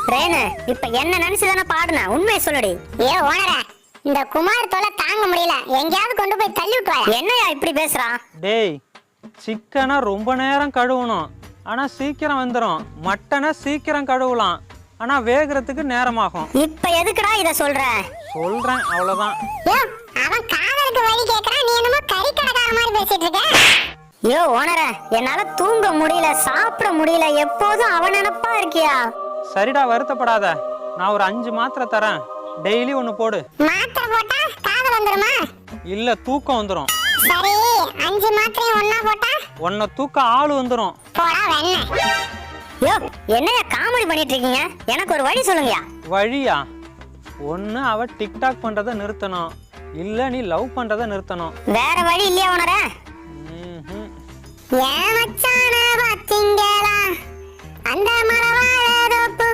ரேணு, இப்ப என்ன நினைச்சுதானே பாடுன? உண்மையை சொல்லுடி. ஏ ஓனரா, இந்த குமார் தொலை தாங்க முடியல, எங்கேயாவது கொண்டு போய் தள்ளி விட்டு. என்னையா இப்படி பேசுறான்? டேய், சிக்கனை ரொம்ப நேரம் கழுவணும், ஆனா சீக்கிரம் வந்துடும். மட்டனை சீக்கிரம் கழுவலாம், ஆனா வேகிறதுக்கு நேரமாகும். இப்ப எதுக்குடா இத சொல்ற? சொல்றேன், அவ்வளவுதான். அவன் காதலுக்கு வழி கேக்குறான், நீ என்னமோ கறி கடைக்கார மாதிரி பேசிட்டு இருக்க. யோ ஓனர, என்னால தூங்க முடியல, சாப்பிட முடியல, எப்போதும் அவன் நினைப்பா இருக்கியா? சரிடா, வருத்தப்படாத. நான் ஒரு 5 மாத்திரை தரேன், டெய்லி ஒன்னு போடு. மாத்திரை போட்டா காதல் வந்துருமா? இல்ல, தூக்கம் வந்துடும். சரி, 5 மாத்திரையும் ஒண்ணா போட்டா உன்னை தூக்க ஆளு வந்துடும். போடா வெண்ண. யோ, என்னையா காமெடி பண்ணிட்டு இருக்கீங்க? எனக்கு ஒரு வழி சொல்லுங்கயா. வழியா? ஒன்னு அவ டிக்டாக் பண்றத நிறுத்தணும், இல்ல நீ லவ் பண்றத நிறுத்தணும். வேற வழி இல்லையா ஓனர? ஏன் மச்சான பாத்தீங்களா அந்த மரவா